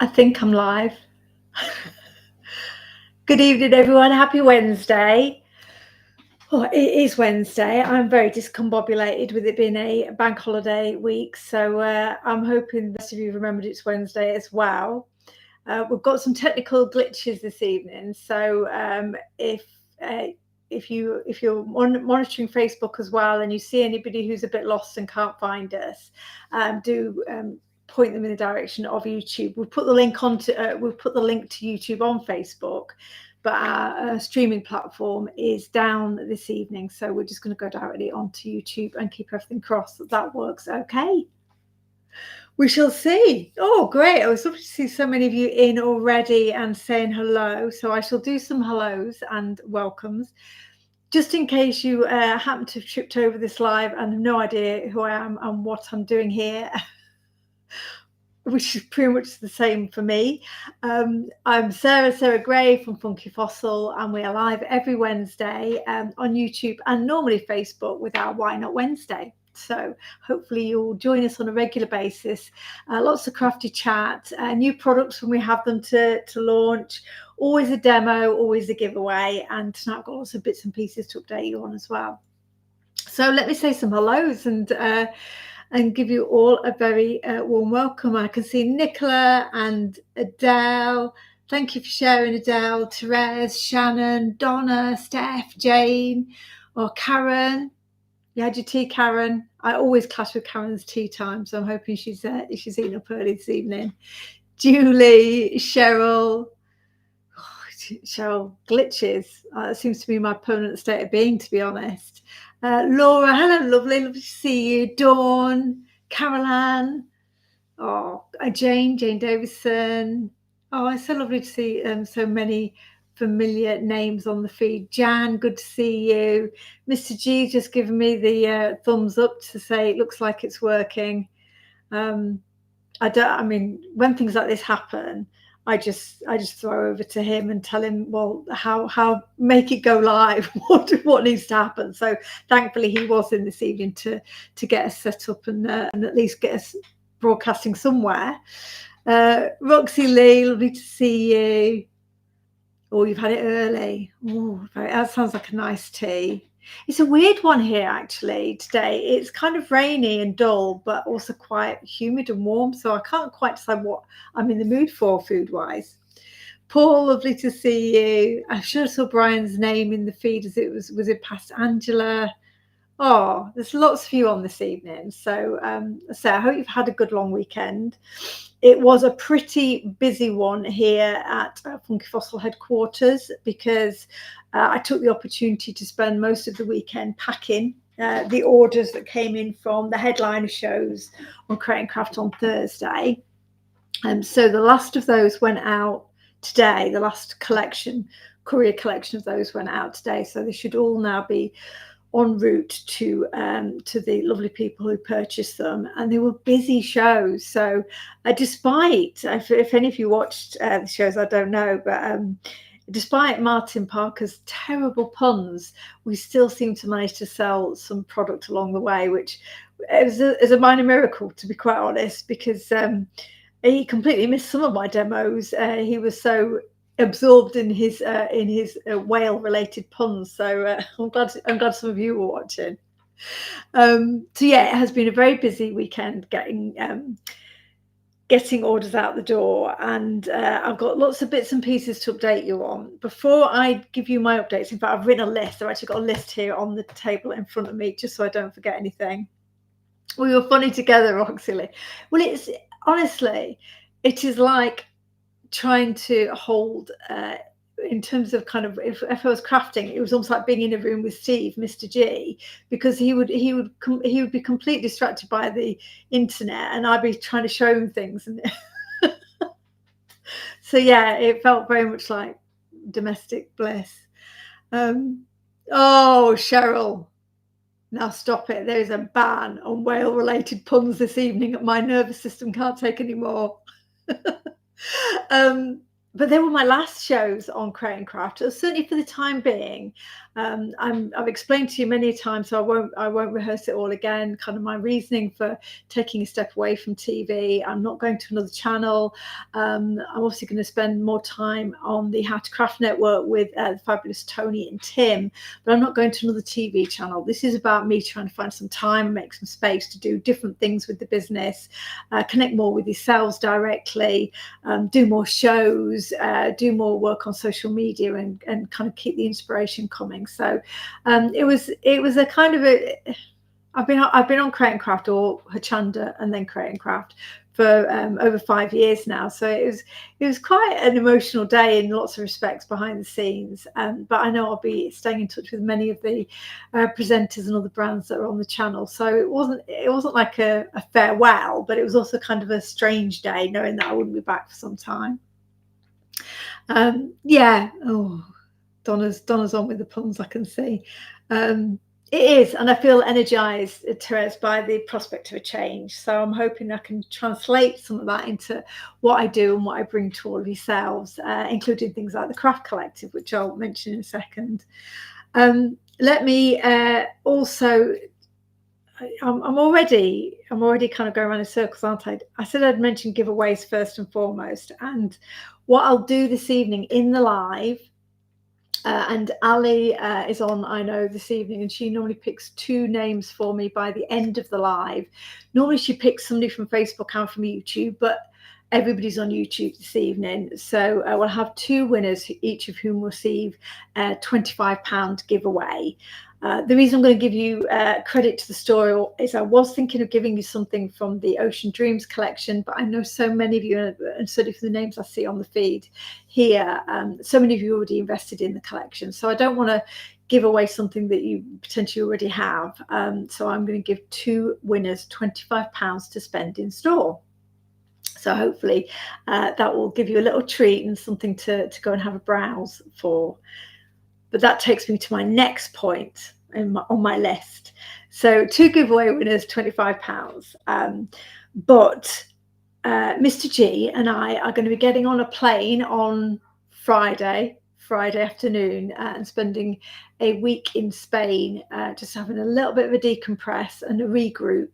I think I'm live. Good evening, everyone. Happy Wednesday. Oh, it is Wednesday. I'm very discombobulated with it being a bank holiday week. So I'm hoping the rest of you remembered it's Wednesday as well. We've got some technical glitches this evening. So uh, if you're monitoring Facebook as well and you see anybody who's a bit lost and can't find us, do point them in the direction of YouTube. We'll put the link to YouTube on Facebook, but our streaming platform is down this evening, so we're just going to go directly onto YouTube and keep everything crossed that works okay. We shall see. Oh, great. I was lovely to see so many of you in already and saying hello. So I shall do some hellos and welcomes. Just in case you happen to have tripped over this live and have no idea who I am and what I'm doing here, which is pretty much the same for me. I'm Sarah Gray from Funky Fossil, and we are live every Wednesday on YouTube and normally Facebook with our Why Not Wednesday. So hopefully you'll join us on a regular basis. Lots of crafty chat, new products when we have them to launch, always a demo, always a giveaway, and tonight I've got lots of bits and pieces to update you on as well. So let me say some hellos and give you all a very warm welcome. I can see Nicola and Adele. Thank you for sharing, Adele, Therese, Shannon, Donna, Steph, Jane, or Karen. You had your tea, Karen. I always clash with Karen's tea time, so I'm hoping she's eating up early this evening. Julie, Cheryl. Oh, Cheryl, glitches. That seems to be my permanent state of being, to be honest. Laura, hello, lovely to see you. Dawn, Caroline, Jane Davison. Oh, it's so lovely to see so many familiar names on the feed. Jan, good to see you. Mr. G just given me the thumbs up to say it looks like it's working. When things like this happen, I just throw over to him and tell him, well, how make it go live, what needs to happen. So thankfully he was in this evening to get us set up and at least get us broadcasting somewhere. Roxy Lee, lovely to see you. Oh, you've had it early. Oh, that sounds like a nice tea. It's a weird one here, actually, today. It's kind of rainy and dull, but also quite humid and warm. So I can't quite decide what I'm in the mood for food-wise. Paul, lovely to see you. I should have saw Brian's name in the feed as it was it past Angela? Oh, there's lots of you on this evening. So I hope you've had a good long weekend. It was a pretty busy one here at Funky Fossil headquarters because I took the opportunity to spend most of the weekend packing the orders that came in from the headliner shows on Create and Craft on Thursday. So the last of those went out today. The last courier collection of those went out today. So they should all now be en route to the lovely people who purchased them, and they were busy shows. So despite, if any of you watched the shows, I don't know, but despite Martin Parker's terrible puns, we still seem to manage to sell some product along the way, which is a minor miracle, to be quite honest, because he completely missed some of my demos. He was so absorbed in his whale related puns, so I'm glad some of you were watching. So yeah, it has been a very busy weekend getting orders out the door, and I've got lots of bits and pieces to update you on. Before I give you my updates, in fact I've written a list. I've actually got a list here on the table in front of me just so I don't forget anything. We were funny together, Roxy. Well, it's honestly, it is like trying to hold in terms of kind of if I was crafting, it was almost like being in a room with Steve, Mr. G, because he would be completely distracted by the internet and I'd be trying to show him things, and so yeah, it felt very much like domestic bliss. Oh, Cheryl, now stop it. There is a ban on whale related puns this evening. My nervous system can't take any more. but they were my last shows on Create and Craft, certainly for the time being. I've explained to you many times, so I won't rehearse it all again. Kind of my reasoning for taking a step away from TV. I'm not going to another channel. I'm obviously going to spend more time on the How to Craft Network with the fabulous Tony and Tim, but I'm not going to another TV channel. This is about me trying to find some time and make some space to do different things with the business, connect more with yourselves directly, do more shows, do more work on social media, and kind of keep the inspiration coming. So it was a kind of a I've been on Create and Craft, or Hochanda and then Create and Craft, for over 5 years now. So it was quite an emotional day in lots of respects behind the scenes. But I know I'll be staying in touch with many of the presenters and other brands that are on the channel. So it wasn't like a farewell, but it was also kind of a strange day, knowing that I wouldn't be back for some time. Yeah. Oh, Donna's on with the puns, I can see. It is, and I feel energized, Therese, by the prospect of a change. So I'm hoping I can translate some of that into what I do and what I bring to all of yourselves, including things like the Craft Collective, which I'll mention in a second. Let me also, I'm already kind of going around in circles, aren't I? I said I'd mention giveaways first and foremost, and what I'll do this evening in the live. And Ali is on, I know, this evening, and she normally picks 2 names for me by the end of the live. Normally she picks somebody from Facebook and from YouTube, but everybody's on YouTube this evening. So we'll have 2 winners, each of whom will receive a £25 giveaway. The reason I'm going to give you credit to the store is I was thinking of giving you something from the Ocean Dreams collection, but I know so many of you, and certainly from the names I see on the feed here, so many of you already invested in the collection. So I don't want to give away something that you potentially already have. So I'm going to give 2 winners £25 to spend in store. So hopefully that will give you a little treat and something to go and have a browse for. But that takes me to my next point on my list. So 2 giveaway winners, £25. But Mr. G and I are going to be getting on a plane on Friday afternoon and spending a week in Spain, just having a little bit of a decompress and a regroup.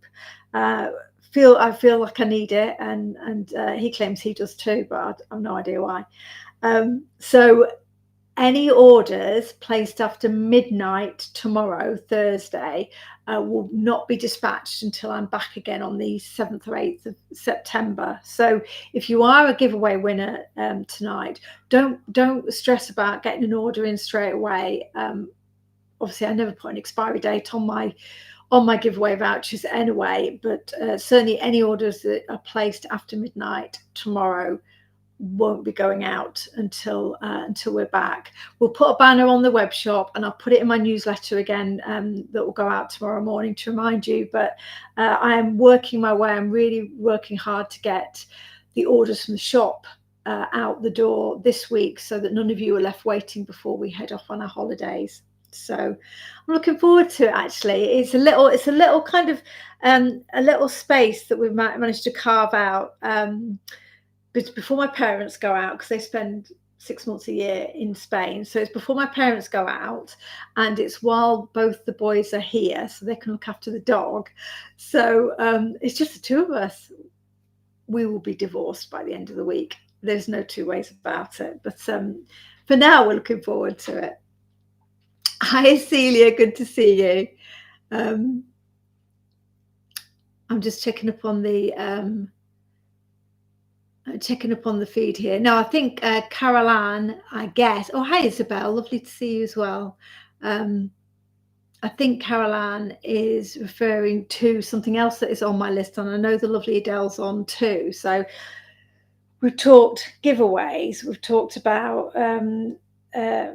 I feel like I need it, and he claims he does too, but I have no idea why. So any orders placed after midnight tomorrow, Thursday, will not be dispatched until I'm back again on the 7th or 8th of September. So if you are a giveaway winner tonight, don't stress about getting an order in straight away. Obviously, I never put an expiry date on my giveaway vouchers anyway, but certainly any orders that are placed after midnight tomorrow won't be going out until we're back. We'll put a banner on the web shop, and I'll put it in my newsletter again that will go out tomorrow morning to remind you. But I am working my way. I'm really working hard to get the orders from the shop out the door this week, so that none of you are left waiting before we head off on our holidays. So I'm looking forward to it. Actually, it's a little kind of a little space that we've managed to carve out before my parents go out, because they spend 6 months a year in Spain. So it's before my parents go out, and it's while both the boys are here, so they can look after the dog. So it's just the 2 of us. We will be divorced by the end of the week. There's no 2 ways about it. But for now, we're looking forward to it. Hi, Celia. Good to see you. I'm just checking up on the feed here. No, I think Carol Ann, I guess. Oh, hi, Isabel. Lovely to see you as well. I think Carol Ann is referring to something else that is on my list, and I know the lovely Adele's on too. So we've talked giveaways. We've talked about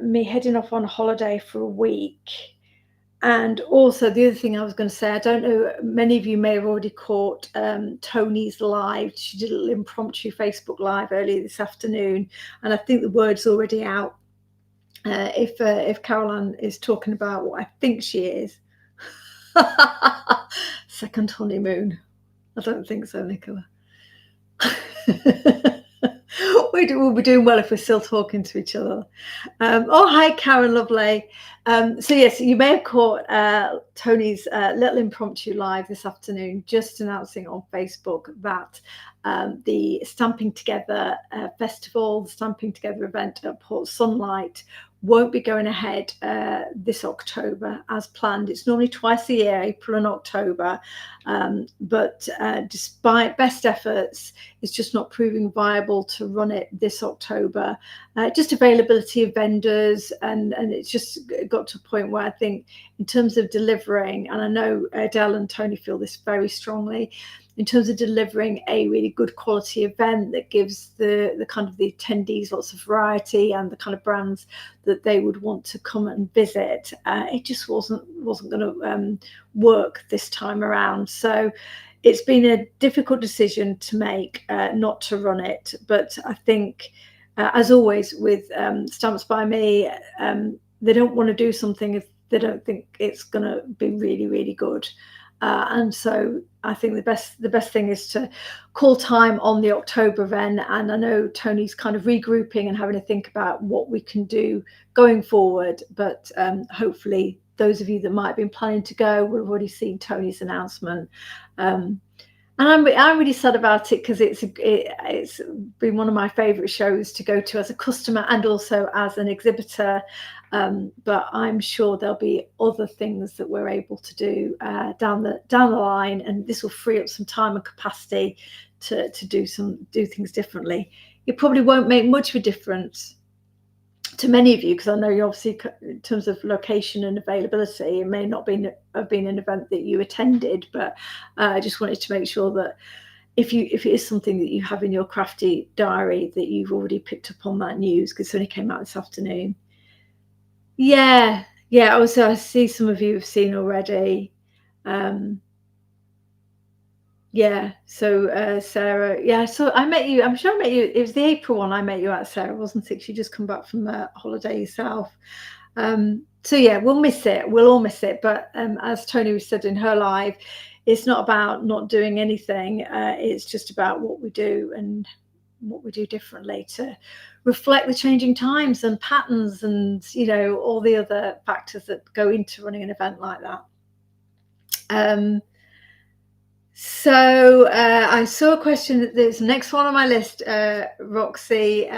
me heading off on holiday for a week. And also the other thing I was going to say, I don't know, many of you may have already caught Tony's live. She did a little impromptu Facebook live earlier this afternoon, and I think the word's already out. If Caroline is talking about what I think she is. Second honeymoon. I don't think so, Nicola. We'll be doing well if we're still talking to each other. Oh, hi, Karen Lovely. So yes, you may have caught Tony's little impromptu live this afternoon, just announcing on Facebook that the Stamping Together festival, the Stamping Together event at Port Sunlight, won't be going ahead this October as planned. It's normally twice a year, April and October, but despite best efforts, it's just not proving viable to run it this October. Just availability of vendors, and it's just got to a point where I think in terms of delivering, and I know Adele and Tony feel this very strongly, in terms of delivering a really good quality event that gives the kind of the attendees lots of variety and the kind of brands that they would want to come and visit, it just wasn't going to work this time around. So it's been a difficult decision to make not to run it. But I think, as always with Stamps by Me, they don't want to do something if they don't think it's going to be really, really good. And so I think the best thing is to call time on the October event. And I know Tony's kind of regrouping and having to think about what we can do going forward. But hopefully those of you that might have been planning to go will have already seen Tony's announcement. And I'm really sad about it because it's been one of my favourite shows to go to as a customer and also as an exhibitor. But I'm sure there'll be other things that we're able to do down the line, and this will free up some time and capacity to do things differently. It probably won't make much of a difference to many of you, because I know you obviously, in terms of location and availability, it may not have been an event that you attended, but I just wanted to make sure that if it is something that you have in your crafty diary, that you've already picked up on that news, because it only came out this afternoon. Yeah. Also, I see some of you have seen already. So Sarah, so I met you, I'm sure I met you, it was the April one I met you at, Sarah, wasn't it? You just come back from a holiday yourself. So yeah, we'll miss it, we'll all miss it, but as Tony said in her live, it's not about not doing anything, it's just about what we do and what we do differently to reflect the changing times and patterns and all the other factors that go into running an event like that. So I saw a question that there's the next one on my list, Roxy,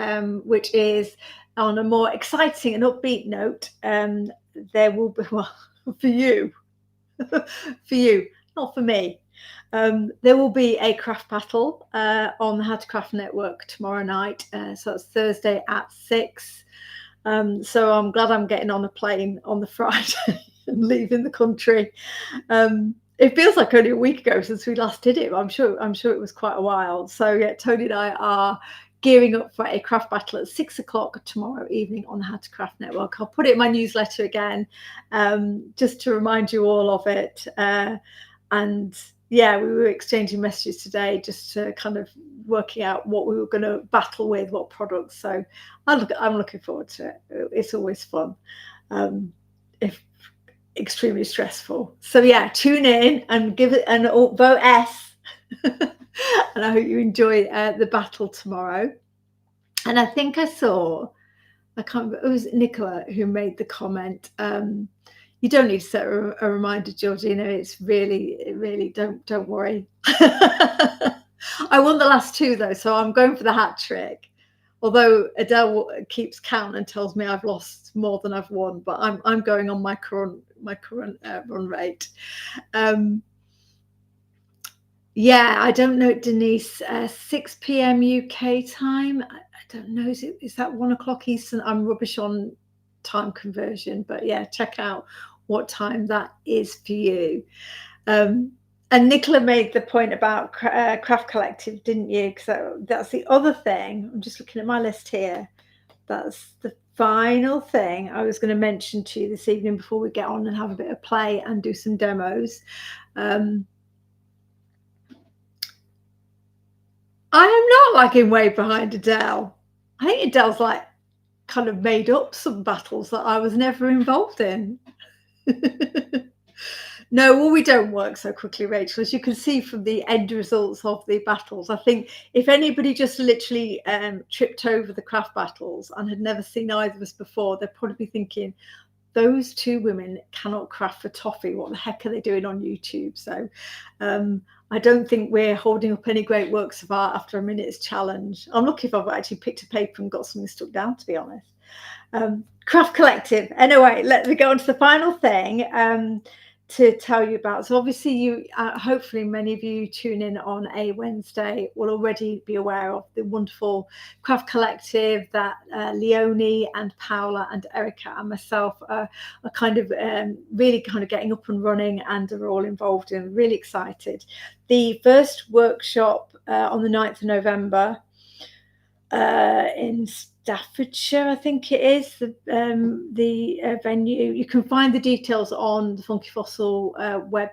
which is on a more exciting and upbeat note. There will be, well, for you, not for me. There will be a craft battle on the How to Craft Network tomorrow night. So it's Thursday at 6. So I'm glad I'm getting on a plane on the Friday and leaving the country. It feels like only a week ago since we last did it. I'm sure it was quite a while. So yeah, Tony and I are gearing up for a craft battle at 6 o'clock tomorrow evening on the How to Craft Network. I'll put it in my newsletter again, just to remind you all of it. And yeah, we were exchanging messages today just to kind of working out what we were going to battle with, what products. So I'm looking forward to it. It's always fun. If extremely stressful. So yeah, tune in and give it and vote S. And I hope you enjoy the battle tomorrow. And I think I can't remember, it was Nicola who made the comment. You don't need to set a reminder, Georgina. It's really don't worry. I won the last 2 though, so I'm going for the hat trick. Although Adele keeps count and tells me I've lost more than I've won, but I'm going on my current run rate. Yeah, I don't know, Denise. 6 p.m. UK time. I don't know. Is that 1 o'clock Eastern? I'm rubbish on time conversion, but yeah, check out what time that is for you. And Nicola made the point about Craft Collective, didn't you? Because that's the other thing. I'm just looking at my list here. That's the final thing I was going to mention to you this evening before we get on and have a bit of play and do some demos. I am not lagging way behind Adele. I think Adele's like kind of made up some battles that I was never involved in. No, well, we don't work so quickly, Rachel, as you can see from the end results of the battles. I think if anybody just literally tripped over the craft battles and had never seen either of us before, they'd probably be thinking, those two women cannot craft for toffee. What the heck are they doing on YouTube? So I don't think we're holding up any great works of art after a minute's challenge. I'm lucky if I've actually picked a paper and got something stuck down, to be honest. Craft Collective. Anyway, let me go on to the final thing to tell you about. So obviously you, hopefully many of you tune in on a Wednesday will already be aware of the wonderful Craft Collective that Leonie and Paola and Erica and myself are kind of really kind of getting up and running and are all involved in. Really excited. The first workshop on the 9th of November in Staffordshire, I think it is, the venue. You can find the details on the Funky Fossil web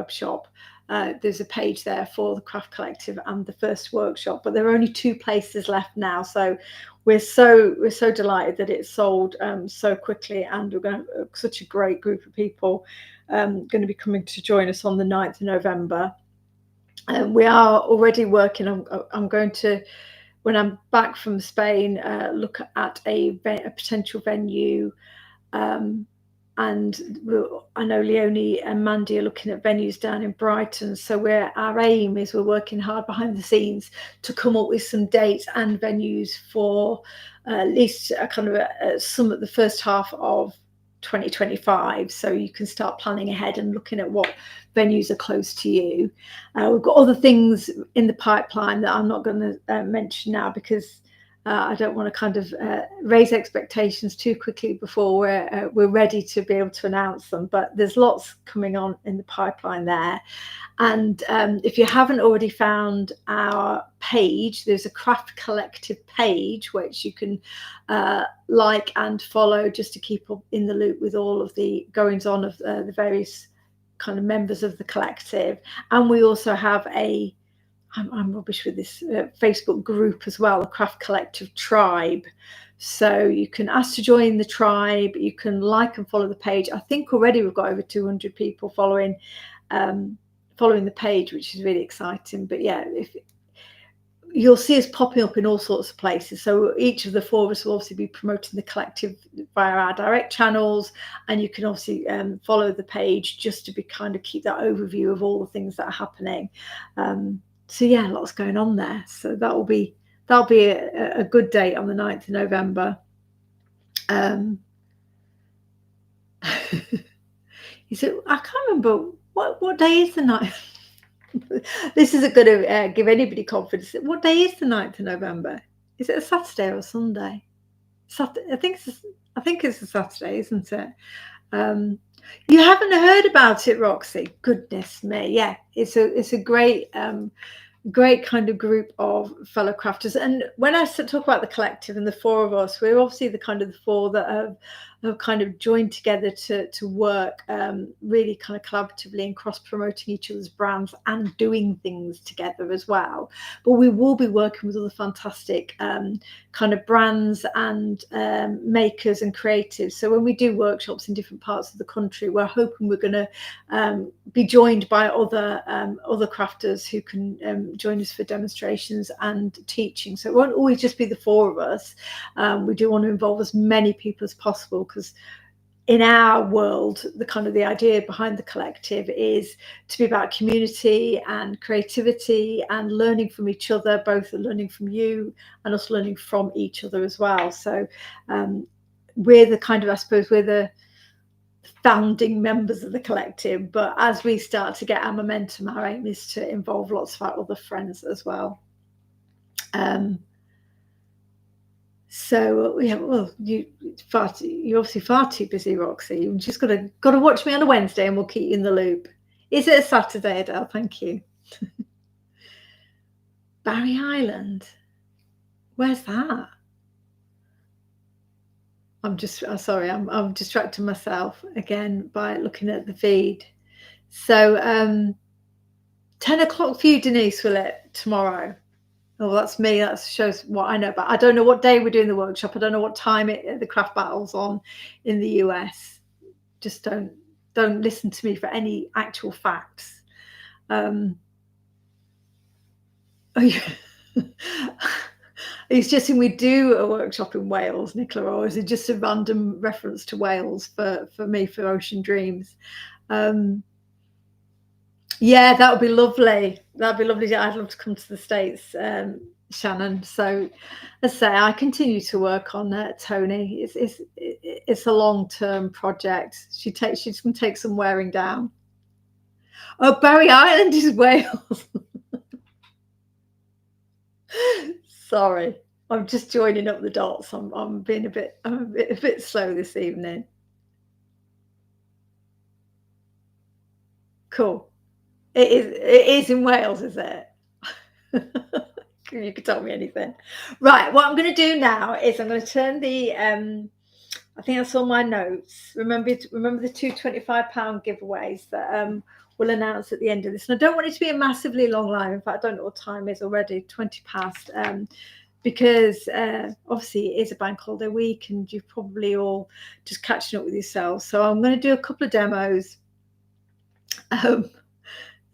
shop. There's a page there for the Craft Collective and the first workshop, but there are only 2 places left now. So we're so delighted that it's sold so quickly, and we're going to have such a great group of people going to be coming to join us on the 9th of November. We are already working on, I'm going to, when I'm back from Spain, look at a potential venue. And I know Leonie and Mandy are looking at venues down in Brighton. So our aim is we're working hard behind the scenes to come up with some dates and venues for at least a kind of some of the first half of 2025, so you can start planning ahead and looking at what venues are close to you. We've got other things in the pipeline that I'm not going to mention now, because I don't want to kind of raise expectations too quickly before we're ready to be able to announce them. But there's lots coming on in the pipeline there. And if you haven't already found our page, there's a Craft Collective page which you can like and follow, just to keep up in the loop with all of the goings on of the various kind of members of the collective. And we also have I'm rubbish with this Facebook group as well, a Craft Collective tribe. So you can ask to join the tribe. You can like and follow the page. I think already we've got over 200 people following the page, which is really exciting. But yeah, if you'll see us popping up in all sorts of places. So each of the 4 of us will obviously be promoting the collective via our direct channels, and you can obviously follow the page just to be kind of keep that overview of all the things that are happening. So yeah, lots going on there. So that'll be a good date on the 9th of November. You said, I can't remember what day is the 9th. This isn't going to give anybody confidence. What day is the 9th of November? Is it a Saturday or a Sunday? Saturday. I think it's a Saturday, isn't it? You haven't heard about it, Roxy? Goodness me. Yeah, it's a great kind of group of fellow crafters. And when I talk about the collective and the 4 of us, we're obviously the kind of the 4 that have kind of joined together to work really kind of collaboratively and cross-promoting each other's brands and doing things together as well. But we will be working with other fantastic kind of brands and makers and creatives. So when we do workshops in different parts of the country, we're hoping we're going to be joined by other crafters who can join us for demonstrations and teaching. So it won't always just be the 4 of us. We do want to involve as many people as possible, because in our world, the idea behind the collective is to be about community and creativity and learning from each other, both learning from you and us learning from each other as well. So we're the kind of, I suppose, we're the founding members of the collective, but as we start to get our momentum, our aim is to involve lots of our other friends as well. So yeah, well, you're obviously far too busy, Roxy. You've just got to watch me on a Wednesday, and we'll keep you in the loop. Is it a Saturday, Adele? Thank you. Barry Island. Where's that? I'm distracting myself again by looking at the feed. So 10 o'clock for you, Denise, will it, tomorrow? Oh, that's me. That shows what I know. But I don't know what day we're doing the workshop. I don't know what time the craft battle's on in the US. Just don't listen to me for any actual facts. Oh, yeah. Are you suggesting we do a workshop in Wales, Nicola, or is it just a random reference to Wales for me for Ocean Dreams? Yeah, that would be lovely. That'd be lovely. I'd love to come to the States, Shannon. So, as I say, I continue to work on Tony. It's a long-term project. She's going to take some wearing down. Oh, Barry Island is Wales. Sorry, I'm just joining up the dots. I'm being a bit slow this evening. Cool. It is in Wales, is it? You could tell me anything. Right, what I'm going to do now is I'm going to turn the I think that's all my notes. Remember the two £25 giveaways that we'll announce at the end of this. And I don't want it to be a massively long live. In fact, I don't know what time it is already, 20 past. Because obviously it is a bank holiday week and you're probably all just catching up with yourselves. So I'm going to do a couple of demos.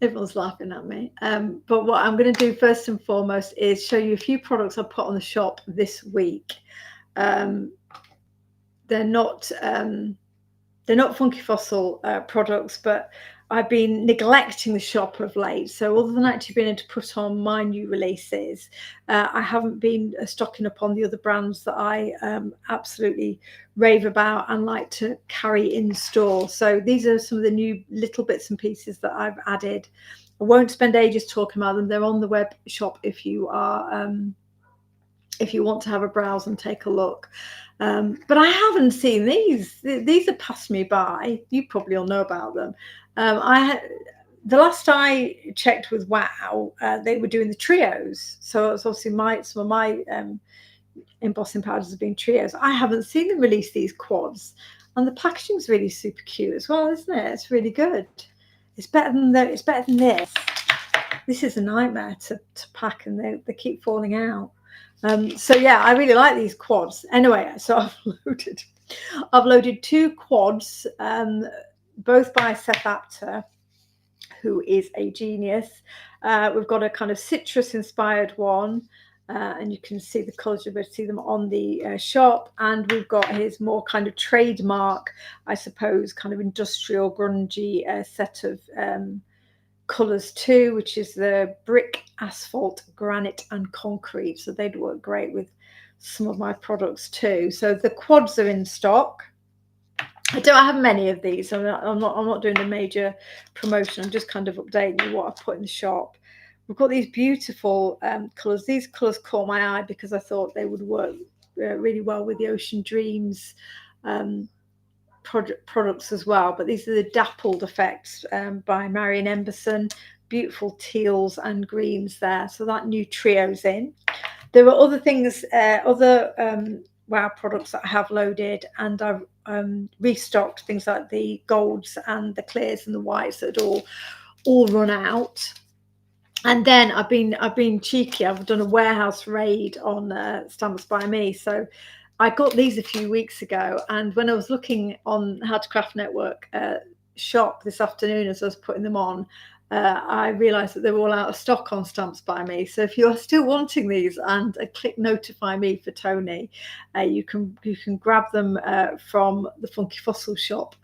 Everyone's laughing at me. But what I'm going to do first and foremost is show you a few products I put on the shop this week. They're not Funky Fossil products, but I've been neglecting the shop of late. So other than actually being able to put on my new releases, I haven't been stocking up on the other brands that I absolutely rave about and like to carry in store. So these are some of the new little bits and pieces that I've added. I won't spend ages talking about them. They're on the web shop if you are if you want to have a browse and take a look. But I haven't seen these. These have passed me by. You probably all know about them. The last I checked with Wow, they were doing the trios. So it's obviously some of my embossing powders have been trios. I haven't seen them release these quads, and the packaging's really super cute as well, isn't it? It's really good. It's better than this. This is a nightmare to pack, and they keep falling out. So yeah, I really like these quads. Anyway, so I've loaded two quads, both by Seth Apter, who is a genius. We've got a kind of citrus inspired one, and you can see the colours, you'll be able to see them on the shop. And we've got his more kind of trademark, I suppose, kind of industrial grungy set of colours too, which is the brick, asphalt, granite and concrete. So they'd work great with some of my products too. So the quads are in stock. I don't have many of these. I'm not doing a major promotion. I'm just kind of updating you what I put in the shop. We've got these beautiful colours. These colours caught my eye because I thought they would work really well with the Ocean Dreams products as well. But these are the Dappled Effects by Marion Emberson. Beautiful teals and greens there. So that new trio's in. There are other things, Wow products that I have loaded, and I've restocked things like the golds and the clears and the whites that had all run out. And then I've been cheeky. I've done a warehouse raid on Stamps by Me. So I got these a few weeks ago, and when I was looking on How to Craft Network shop this afternoon as I was putting them on, I realised that they were all out of stock on Stamps by Me. So if you're still wanting these, and click notify me for Tony, you can grab them from the Funky Fossil shop.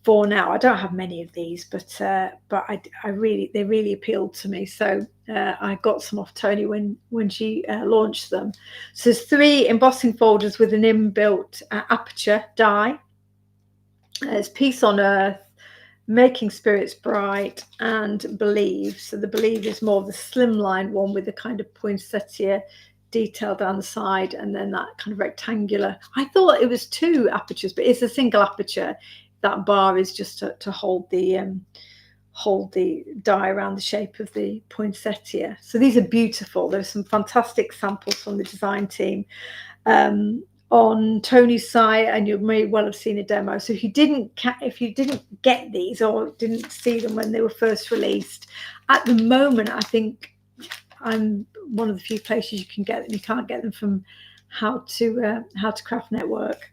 For now, I don't have many of these, but they really appealed to me. So I got some off Tony when she launched them. So there's 3 embossing folders with an inbuilt aperture die. There's Peace on Earth, Making Spirits Bright, and Believe. So the Believe is more of the slimline one with the kind of poinsettia detail down the side, and then that kind of rectangular. I thought it was 2 apertures, but it's a single aperture. That bar is just to hold the die around the shape of the poinsettia. So these are beautiful. There's some fantastic samples from the design team on Tony's site, and you may well have seen a demo. So if you didn't get these or didn't see them when they were first released, at the moment I think I'm one of the few places you can get them. You can't get them from How to Craft Network.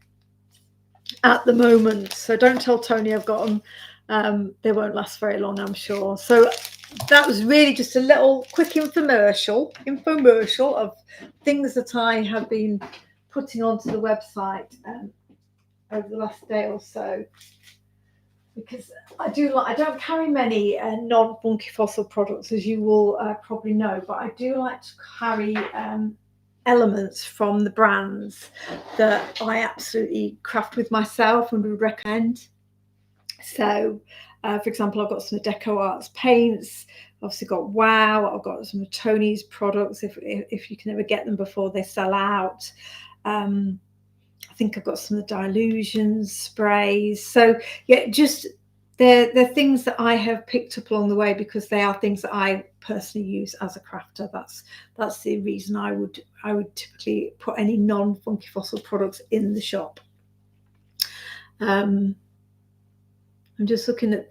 at the moment. So don't tell Tony I've got them. They won't last very long, I'm sure. So that was really just a little quick infomercial of things that I have been putting onto the website over the last day or so, because I don't carry many non-Funky Fossil products, as you will probably know, but I do like to carry elements from the brands that I absolutely craft with myself and would recommend. So for example, I've got some Deco Arts paints, obviously got Wow, I've got some of Tony's products if you can ever get them before they sell out. I think I've got some of the Dilutions sprays. So yeah, just they're things that I have picked up along the way because they are things that I personally use as a crafter. That's the reason I would typically put any non-Funky Fossil products in the shop. I'm just looking at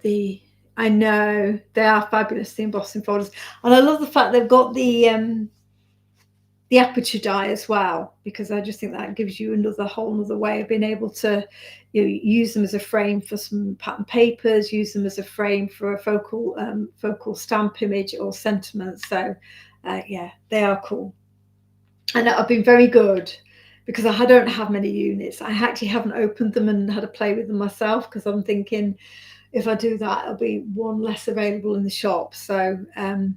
I know they are fabulous, the embossing folders, and I love the fact they've got the aperture die as well, because I just think that gives you another whole other way of being able to use them as a frame for some pattern papers, use them as a frame for a focal stamp image or sentiment. So yeah, they are cool, and I've been very good because I don't have many units. I actually haven't opened them and had a play with them myself, because I'm thinking if I do that, there'll be one less available in the shop. So I'm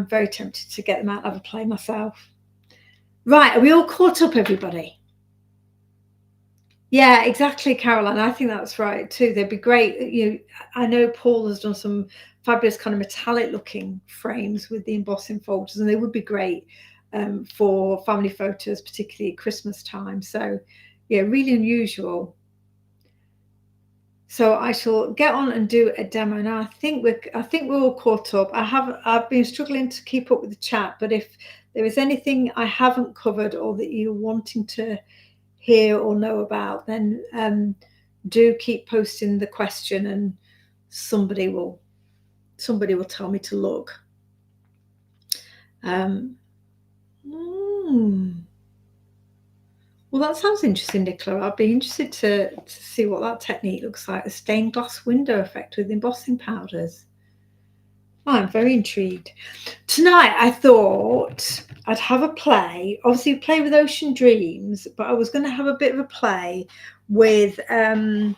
very tempted to get them out and have a play myself. Right, are we all caught up, everybody? Yeah, exactly, Caroline. I think that's right too. They'd be great. I know Paul has done some fabulous kind of metallic looking frames with the embossing folders, and they would be great for family photos, particularly at Christmas time. So yeah, really unusual. So I shall get on and do a demo now. I think we're all caught up. I've been struggling to keep up with the chat, but if there is anything I haven't covered or that you're wanting to hear or know about, then do keep posting the question, and somebody will tell me to look. Well, that sounds interesting, Nicola. I'd be interested to see what that technique looks like, the stained glass window effect with embossing powders. Oh, I'm very intrigued. Tonight, I thought I'd have a play. Obviously, play with Ocean Dreams, but I was going to have a bit of a play with the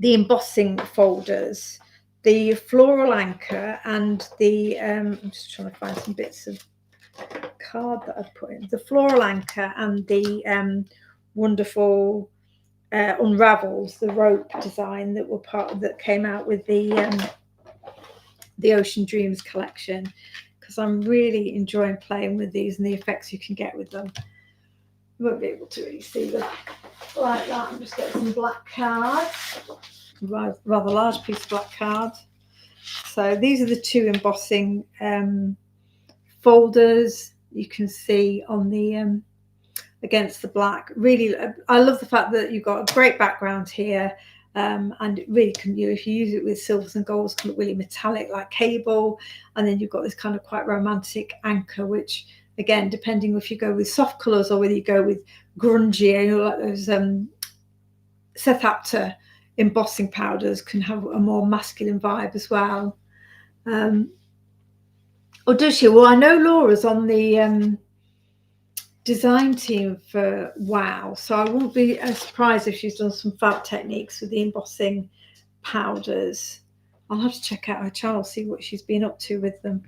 embossing folders, the floral anchor, and the I'm just trying to find some bits of card that I've put in. The floral anchor and the wonderful unravels, the rope design that came out with the Ocean Dreams collection, because I'm really enjoying playing with these and the effects you can get with them. You won't be able to really see them like that. I'm just getting some black cards, rather large piece of black cards. So these are the two embossing folders you can see on the against the black. Really, I love the fact that you've got a great background here. And it really can, if you use it with silvers and golds, can look really metallic like cable. And then you've got this kind of quite romantic anchor, which again, depending if you go with soft colours or whether you go with grungy, like those Seth Apter embossing powders can have a more masculine vibe as well. Or does she? Well, I know Laura's on the design team for Wow, so I wouldn't be surprised if she's done some fab techniques with the embossing powders. I'll have to check out her channel, see what she's been up to with them.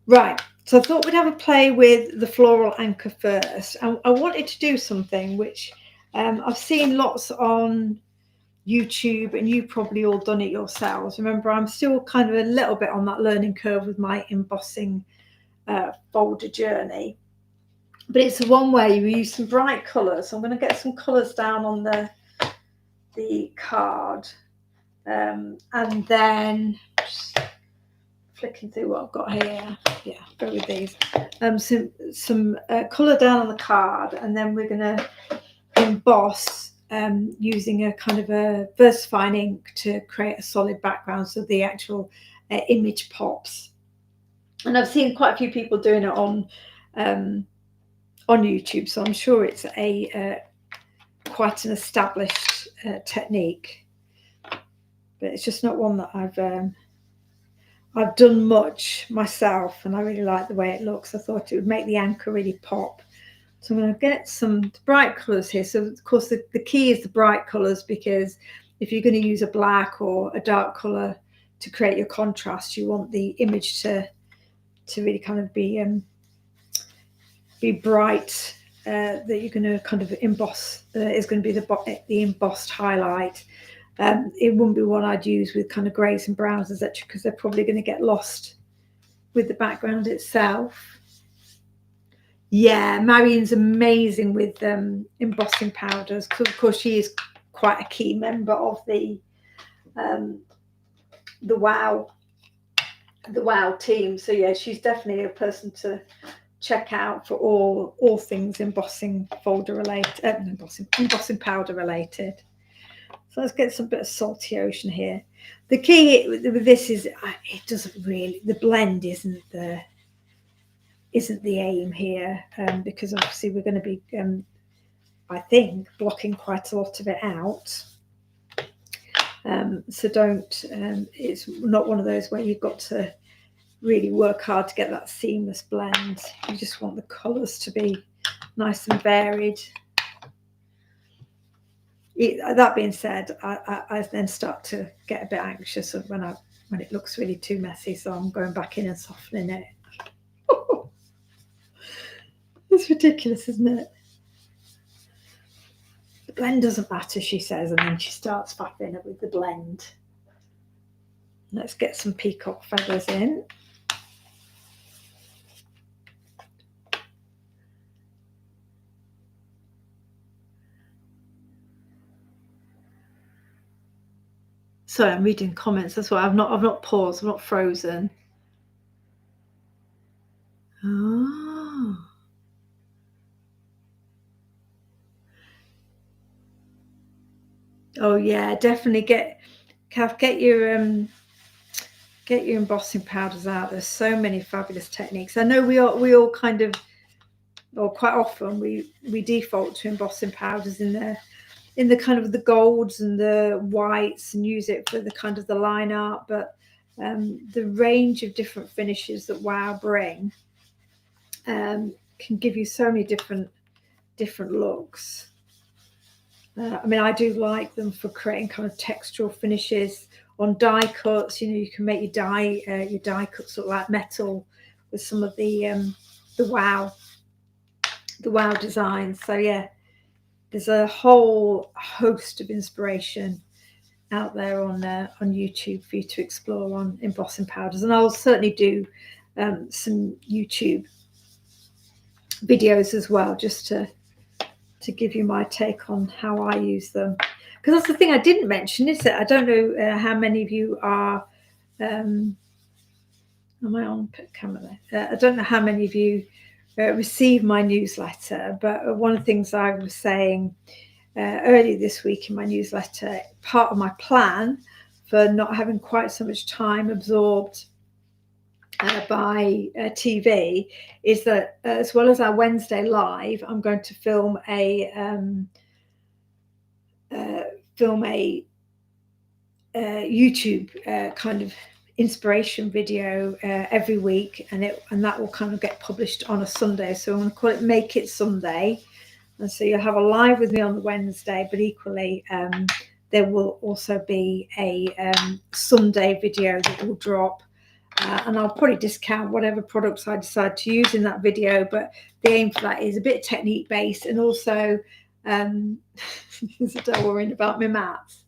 Right, so I thought we'd have a play with the floral anchor first. I wanted to do something which I've seen lots on YouTube, and you've probably all done it yourselves. Remember, I'm still kind of a little bit on that learning curve with my embossing folder journey. But it's the one where you use some bright colours. So I'm going to get some colours down on the card. And then just flicking through what I've got here. Yeah, go with these. Some colour down on the card. And then we're going to emboss using a kind of a VersaFine ink to create a solid background so the actual image pops. And I've seen quite a few people doing it on YouTube, so I'm sure it's a quite an established technique, but it's just not one that I've done much myself, and I really like the way it looks. I thought it would make the anchor really pop. So I'm going to get some bright colours here. So of course the key is the bright colours, because if you're going to use a black or a dark colour to create your contrast, you want the image to really kind of be bright. That you're going to kind of emboss is going to be the embossed highlight. It wouldn't be one I'd use with kind of greys and browns, etc., because they're probably going to get lost with the background itself. Yeah, Marion's amazing with embossing powders, because of course she is quite a key member of the WOW team. So yeah, she's definitely a person to check out for all things embossing folder related, embossing powder related. So let's get some bit of Salty Ocean here. The key with this is it doesn't really, the blend isn't the aim here, because obviously we're going to be I think blocking quite a lot of it out. So don't, it's not one of those where you've got to really work hard to get that seamless blend. You just want the colours to be nice and varied. That being said, I then start to get a bit anxious when it looks really too messy, so I'm going back in and softening it. It's ridiculous, isn't it? The blend doesn't matter, she says, and then she starts faffing it with the blend. Let's get some peacock feathers in. Sorry, I'm reading comments. That's why I've not paused. I'm not frozen. Oh. Oh yeah, definitely get your embossing powders out. There's so many fabulous techniques. I know we all kind of, or quite often we default to embossing powders in the kind of the golds and the whites, and use it for the kind of the line art, but the range of different finishes that WOW bring can give you so many different looks. I mean, I do like them for creating kind of textural finishes on die cuts. You know, you can make your die cuts look like metal with some of the WOW designs. So yeah, there's a whole host of inspiration out there on YouTube for you to explore on embossing powders, and I'll certainly do some YouTube videos as well, just to give you my take on how I use them. Because that's the thing I didn't mention, is that I don't know how many of you are. Am I on camera there? I don't know how many of you receive my newsletter, but one of the things I was saying earlier this week in my newsletter, part of my plan for not having quite so much time absorbed by TV, is that as well as our Wednesday live, I'm going to film a YouTube kind of inspiration video every week, and that will kind of get published on a Sunday. So I'm going to call it Make It Sunday, and so you'll have a live with me on the Wednesday, but equally there will also be a Sunday video that will drop. And I'll probably discount whatever products I decide to use in that video, but the aim for that is a bit technique based, and also is Adele worrying about my mats?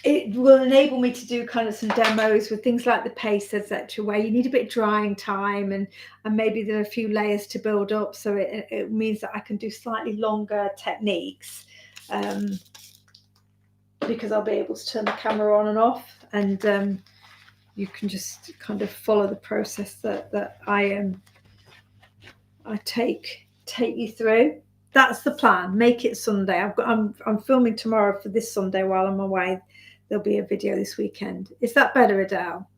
It will enable me to do kind of some demos with things like the paste, etc., where you need a bit of drying time, and maybe there are a few layers to build up. So it means that I can do slightly longer techniques. Because I'll be able to turn the camera on and off, and you can just kind of follow the process that I take you through. That's the plan. Make It Sunday. I'm filming tomorrow for this Sunday while I'm away. There'll be a video this weekend. Is that better, Adele?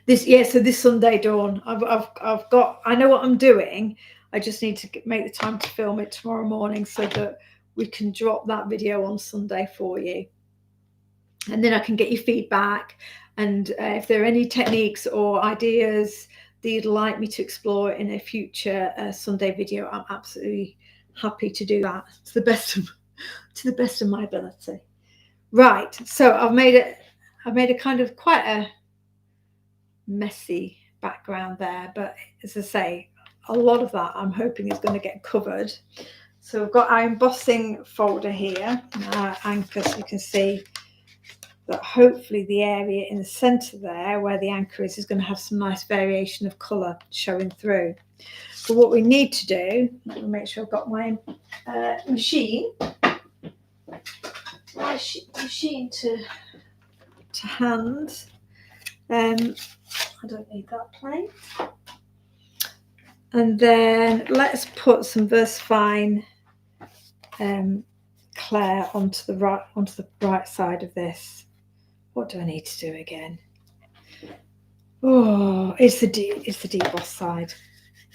So this Sunday, Dawn, I've got, I know what I'm doing. I just need to make the time to film it tomorrow morning so that we can drop that video on Sunday for you. And then I can get your feedback. And if there are any techniques or ideas that you'd like me to explore in a future Sunday video, I'm absolutely happy to do that to the best of my ability. Right, so I've made a kind of quite a messy background there, but as I say, a lot of that I'm hoping is going to get covered. So we've got our embossing folder here, our anchor, so you can see that hopefully the area in the center there where the anchor is going to have some nice variation of color showing through. So what we need to do, let me make sure I've got my machine to hand. I don't need that plate. And then let's put some VersaFine Claire onto the right side of this. What do I need to do again? Oh, it's the deboss side.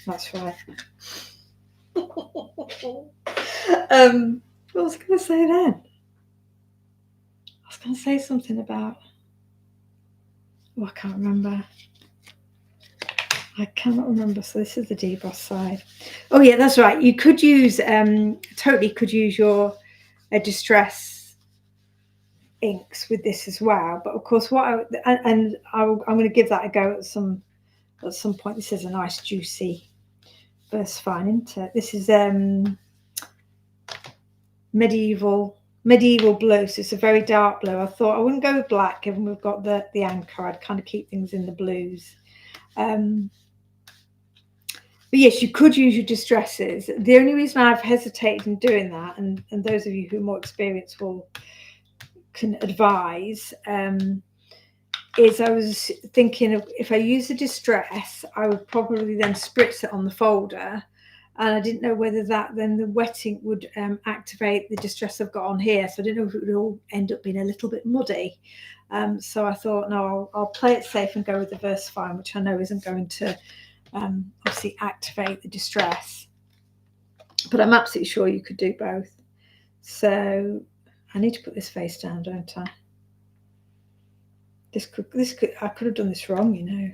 That's right. What was I going to say then? I was going to say something about. Oh, I can't remember. I cannot remember. So this is the deboss side. Oh yeah, that's right. You could use totally could use your distress inks with this as well. But of course, I'm going to give that a go at some point. This is a nice juicy VersaFine, isn't it? This is medieval blue. So it's a very dark blue. I thought I wouldn't go with black, given we've got the anchor. I'd kind of keep things in the blues. But yes, you could use your distresses. The only reason I've hesitated in doing that, and those of you who are more experienced can advise, is I was thinking of if I use the distress, I would probably then spritz it on the folder. And I didn't know whether then the wetting would activate the distress I've got on here. So I didn't know if it would all end up being a little bit muddy. So I thought, no, I'll play it safe and go with the VersaFine, which I know isn't going to obviously activate the distress. But I'm absolutely sure you could do both. So I need to put this face down, don't I? I could have done this wrong, you know.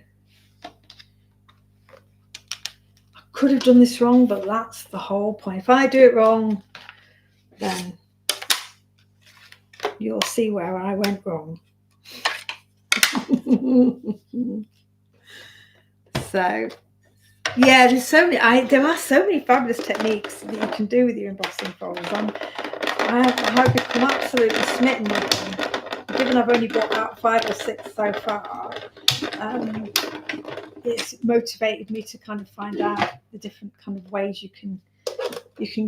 I could have done this wrong, but that's the whole point. If I do it wrong, then you'll see where I went wrong. So yeah, there are so many fabulous techniques that you can do with your embossing folders. I've become absolutely smitten with them. Given I've only got about 5 or 6 so far, it's motivated me to kind of find out the different kind of ways you can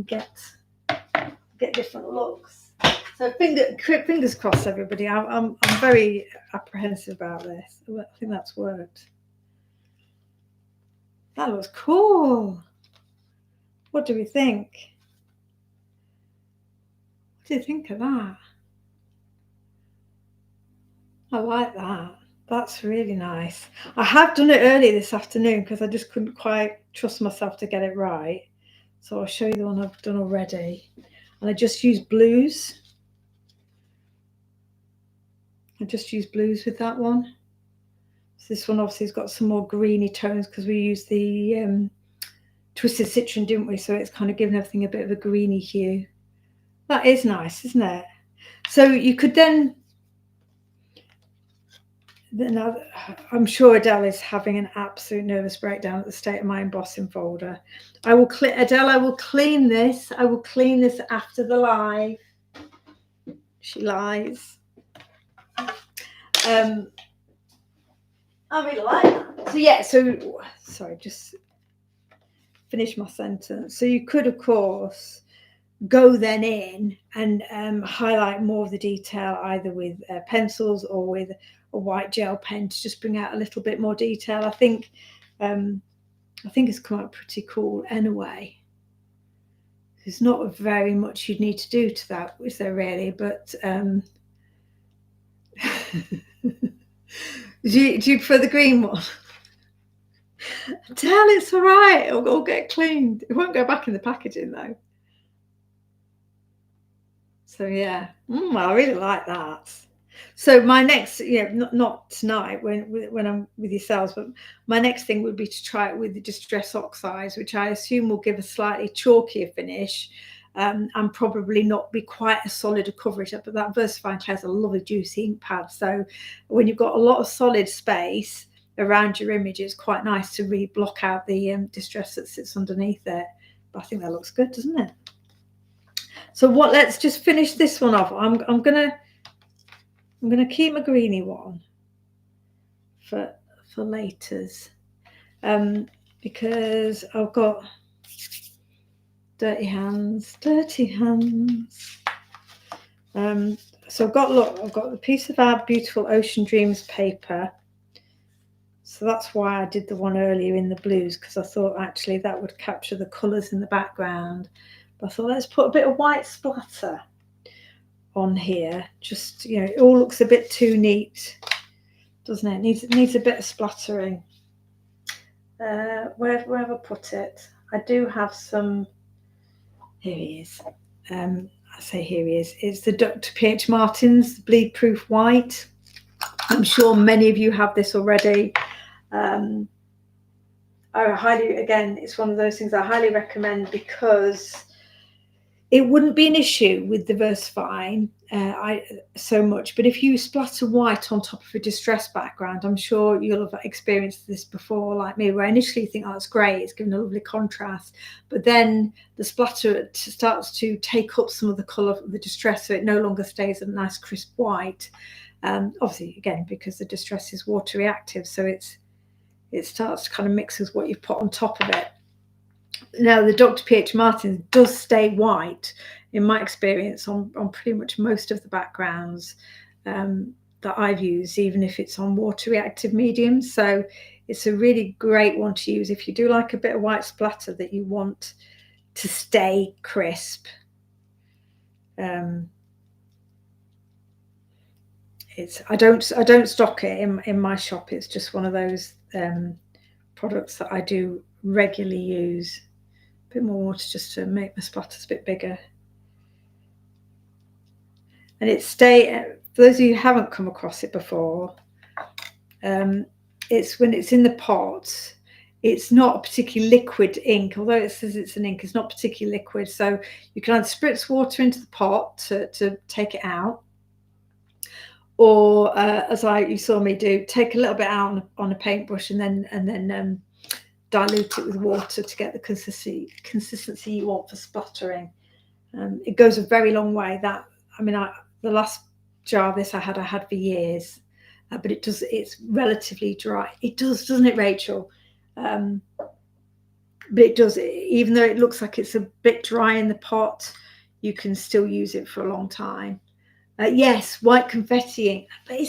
get different looks. So fingers crossed, everybody. I'm very apprehensive about this. I think that's worked. That looks cool. What do we think? What do you think of that? I like that. That's really nice. I have done it early this afternoon because I just couldn't quite trust myself to get it right. So I'll show you the one I've done already. And I just used blues. with that one. So this one obviously has got some more greeny tones because we used the twisted citron, didn't we? So it's kind of given everything a bit of a greeny hue. That is nice, isn't it? So you could then I'm sure Adele is having an absolute nervous breakdown at the state of my embossing folder. Adele, I will clean this. I will clean this after the live. She lies. I really like that. So yeah, sorry, just finish my sentence. So you could, of course, go then in and highlight more of the detail either with pencils or with a white gel pen to just bring out a little bit more detail. I think it's come out pretty cool anyway. There's not very much you'd need to do to that, is there really? But Do you prefer the green one? Tell it's all right. It'll get cleaned. It won't go back in the packaging though. So yeah, I really like that. So my next, not tonight when I'm with yourselves, but my next thing would be to try it with the Distress Oxides, which I assume will give a slightly chalkier finish, and probably not be quite as solid a coverage. But that VersaFine has a lovely juicy ink pad, so when you've got a lot of solid space around your image, it's quite nice to really block out the distress that sits underneath it. But I think that looks good, doesn't it? So let's just finish this one off. I'm gonna keep my greeny one for laters, because I've got dirty hands. So I've got a piece of our beautiful Ocean Dreams paper. So that's why I did the one earlier in the blues, because I thought actually that would capture the colours in the background. But I thought let's put a bit of white splatter on here. Just, it all looks a bit too neat, doesn't it? It needs a bit of splattering. Where have I put it? I do have some. Here he is. I say here he is. It's the Dr. P.H. Martin's Bleed Proof White. I'm sure many of you have this already. I highly, again, it's one of those things I highly recommend, because it wouldn't be an issue with the VersaFine so much, but if you splatter white on top of a distress background, I'm sure you'll have experienced this before, like me, where I initially think, oh, it's great, it's giving a lovely contrast, but then the splatter starts to take up some of the colour of the distress, so it no longer stays a nice crisp white. Obviously, again, because the distress is water reactive, so it starts to kind of mix with what you've put on top of it. Now, the Dr. P.H. Martin does stay white, in my experience, on pretty much most of the backgrounds that I've used, even if it's on water reactive mediums. So it's a really great one to use if you do like a bit of white splatter that you want to stay crisp. I don't stock it in my shop. It's just one of those products that I do regularly use. A bit more water just to make my splatters a bit bigger. And for those of you who haven't come across it before, it's when it's in the pot, it's not a particularly liquid ink, although it says it's an ink, it's not particularly liquid. So you can either spritz water into the pot to take it out, or as you saw me do, take a little bit out on a paintbrush and then dilute it with water to get the consistency you want for splattering. It goes a very long way. The last jar of this I had for years, but it's relatively dry. It does, doesn't it, Rachel? But it does, even though it looks like it's a bit dry in the pot, you can still use it for a long time. Yes, white confetti ink. But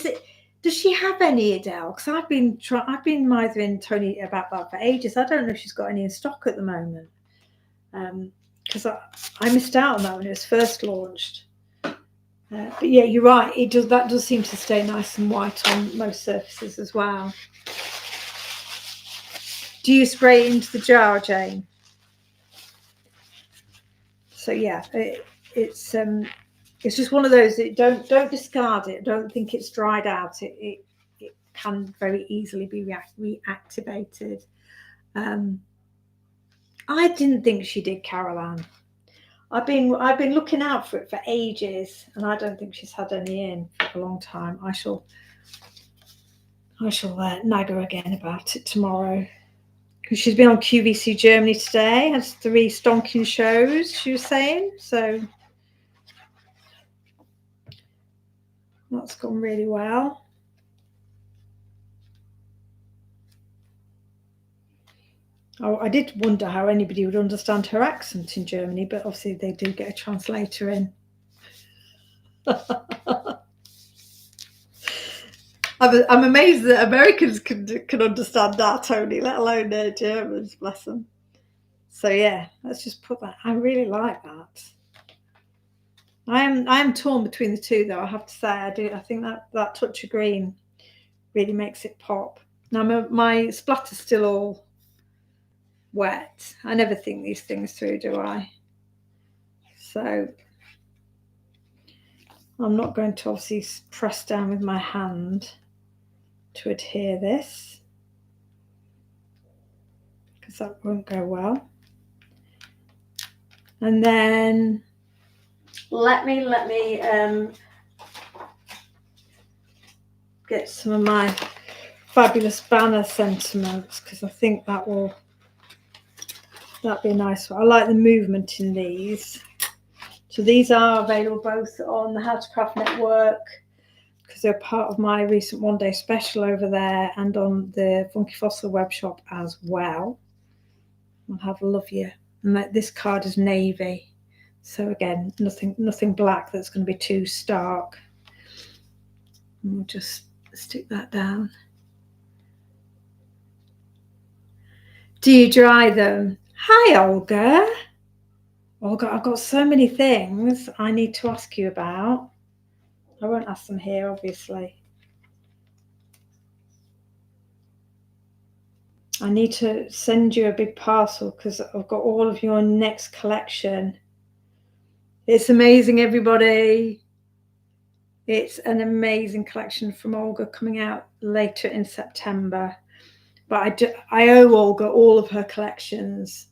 does she have any, Adele? Because I've been mithering Tony about that for ages. I don't know if she's got any in stock at the moment. Because I missed out on that when it was first launched. But yeah, you're right. That does seem to stay nice and white on most surfaces as well. Do you spray it into the jar, Jane? So yeah, it's just one of those that don't discard it. Don't think it's dried out. It can very easily be reactivated. I didn't think she did, Caroline. I've been looking out for it for ages, and I don't think she's had any in for a long time. I shall nag her again about it tomorrow, because she's been on QVC Germany today. Has 3 stonking shows, she was saying. So that's gone really well. Oh, I did wonder how anybody would understand her accent in Germany, but obviously they do get a translator in. I'm amazed that Americans can understand that, Tony, let alone Germans, bless them. So yeah, let's just put that. I really like that. I am torn between the two, though. I have to say, I think that touch of green really makes it pop. Now my splatter's still all wet. I never think these things through, do I? So I'm not going to obviously press down with my hand to adhere this, because that won't go well. And then let me get some of my fabulous banner sentiments, because I think that'd be a nice one. I like the movement in these. So these are available both on the How to Craft Network, because they're part of my recent one-day special over there, and on the Funky Fossil web shop as well. I'll have a love you. And this card is navy, so again, nothing black that's going to be too stark. And we'll just stick that down. Do you dry them? Hi, Olga. Olga, I've got so many things I need to ask you about. I won't ask them here, obviously. I need to send you a big parcel because I've got all of your next collection. It's amazing, everybody. It's an amazing collection from Olga coming out later in September. But I owe Olga all of her collections.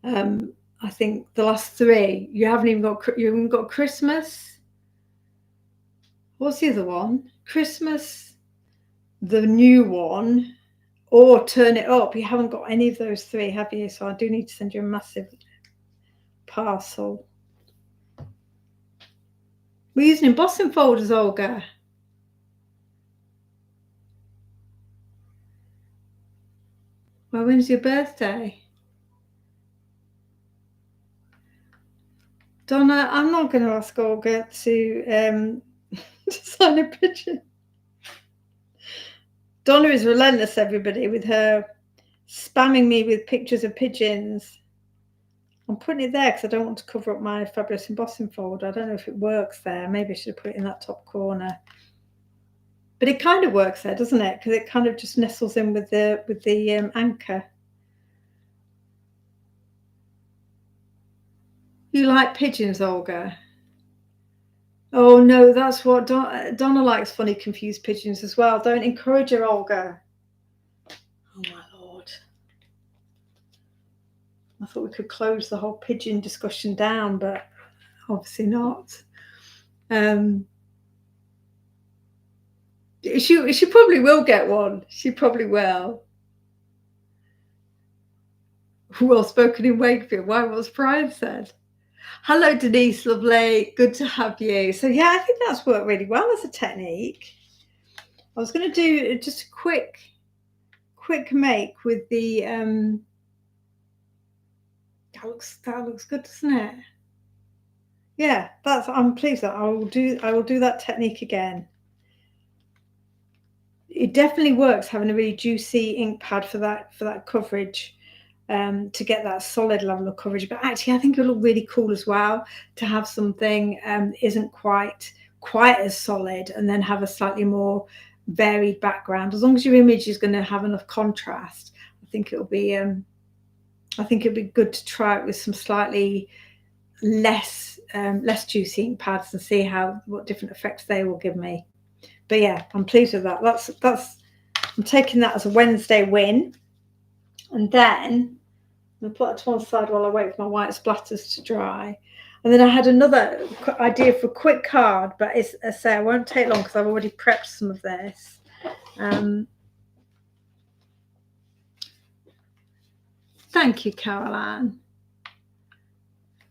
I think the last 3. You haven't got Christmas. What's the other one? Christmas, the new one, or Turn It Up. You haven't got any of those 3, have you? So I do need to send you a massive parcel. We're using embossing folders, Olga. Well, when's your birthday? Donna, I'm not going to ask Olga to sign a pigeon. Donna is relentless, everybody, with her spamming me with pictures of pigeons. I'm putting it there because I don't want to cover up my fabulous embossing folder. I don't know if it works there. Maybe I should have put it in that top corner. But it kind of works there, doesn't it? Because it kind of just nestles in with the anchor. You like pigeons, Olga? Oh no, that's what Donna likes. Funny, confused pigeons as well. Don't encourage her, Olga. Oh my Lord. I thought we could close the whole pigeon discussion down, but obviously not. She probably will get one. She probably will. Well spoken in Wakefield. Why was Brian said? Hello, Denise, lovely. Good to have you. So yeah, I think that's worked really well as a technique. I was going to do just a quick make with the that looks good, doesn't it? Yeah, I'm pleased that I will do that technique again. It definitely works having a really juicy ink pad for that coverage, to get that solid level of coverage. But actually, I think it'll look really cool as well to have something isn't quite as solid, and then have a slightly more varied background. As long as your image is going to have enough contrast, I think it'll be good to try it with some slightly less juicy ink pads and see what different effects they will give me. But yeah, I'm pleased with that. I'm taking that as a Wednesday win. And then I'm going to put that to one side while I wait for my white splatters to dry. And then I had another idea for a quick card, but as I say, it won't take long because I've already prepped some of this. Thank you, Caroline.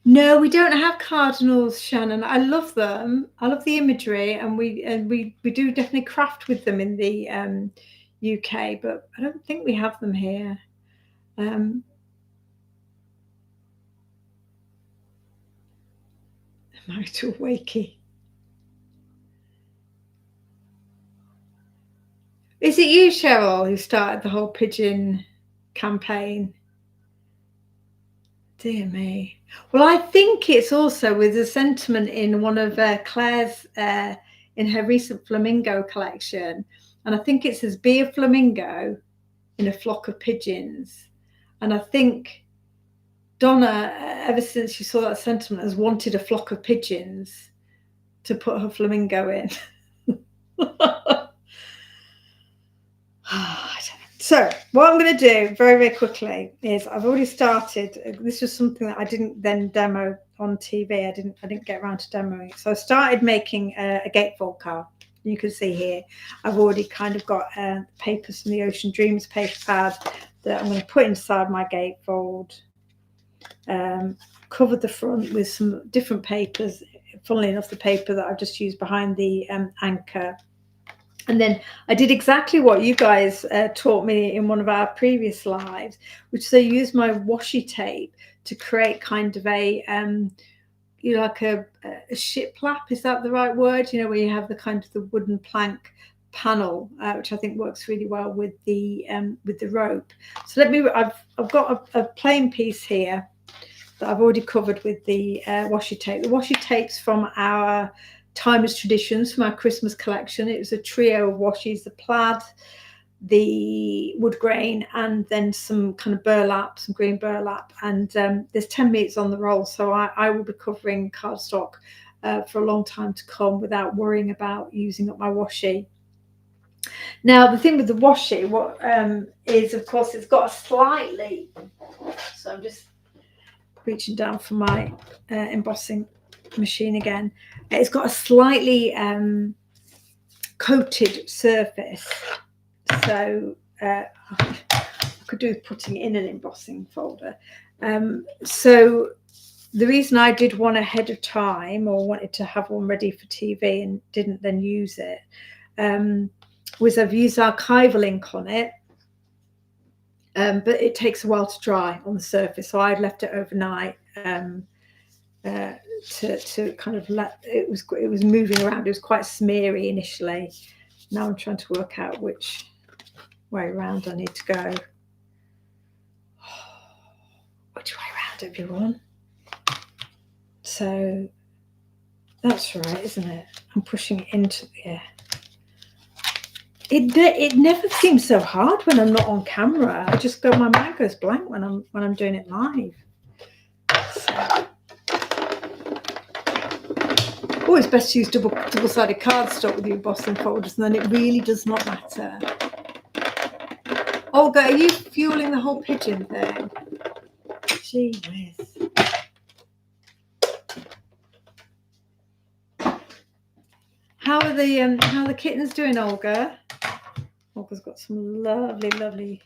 No, we don't have cardinals, Shannon. I love them. I love the imagery, and we do definitely craft with them in the UK, but I don't think we have them here. Am I too wakey? Is it you, Cheryl, who started the whole pigeon campaign? Dear me. Well, I think it's also with a sentiment in one of Claire's in her recent flamingo collection. And I think it says, be a flamingo in a flock of pigeons. And I think Donna, ever since she saw that sentiment, has wanted a flock of pigeons to put her flamingo in. So what I'm going to do very, very quickly is I've already started. This was something that I didn't then demo on TV. I didn't get around to demoing it. So I started making a gatefold card. You can see here, I've already kind of got papers from the Ocean Dreams paper pad that I'm going to put inside my gatefold. Covered the front with some different papers. Funnily enough, the paper that I've just used behind the anchor. And then I did exactly what you guys taught me in one of our previous lives, which is I used my washi tape to create kind of a, like a shiplap. Is that the right word? You know, where you have the kind of the wooden plank panel, which I think works really well with the rope. So I've got a plain piece here that I've already covered with the washi tape. The washi tape's from our Timeless Traditions from our Christmas collection. It was a trio of washies, the plaid, the wood grain, and then some kind of burlap, some green burlap. And there's 10 meters on the roll, so I will be covering cardstock for a long time to come without worrying about using up my washi. Now, the thing with the washi, is, of course, it's got a slightly, so I'm just reaching down for my embossing machine again. It's got a slightly coated surface, so I could do with putting it in an embossing folder. So the reason I did one ahead of time, or wanted to have one ready for TV and didn't then use it, was I've used archival ink on it, but it takes a while to dry on the surface, so I'd left it overnight to kind of let it was moving around. It was quite smeary initially. Now I'm trying to work out which way around I need to go. Which way around, everyone? So that's right, isn't it? I'm pushing it into the air. It never seems so hard when I'm not on camera. I just go, my mind goes blank when I'm doing it live. So. Always best to use double-sided cardstock with your embossing folders, and then it really does not matter. Olga, are you fueling the whole pigeon thing? Gee whiz. How are the kittens doing, Olga? Olga's got some lovely, lovely,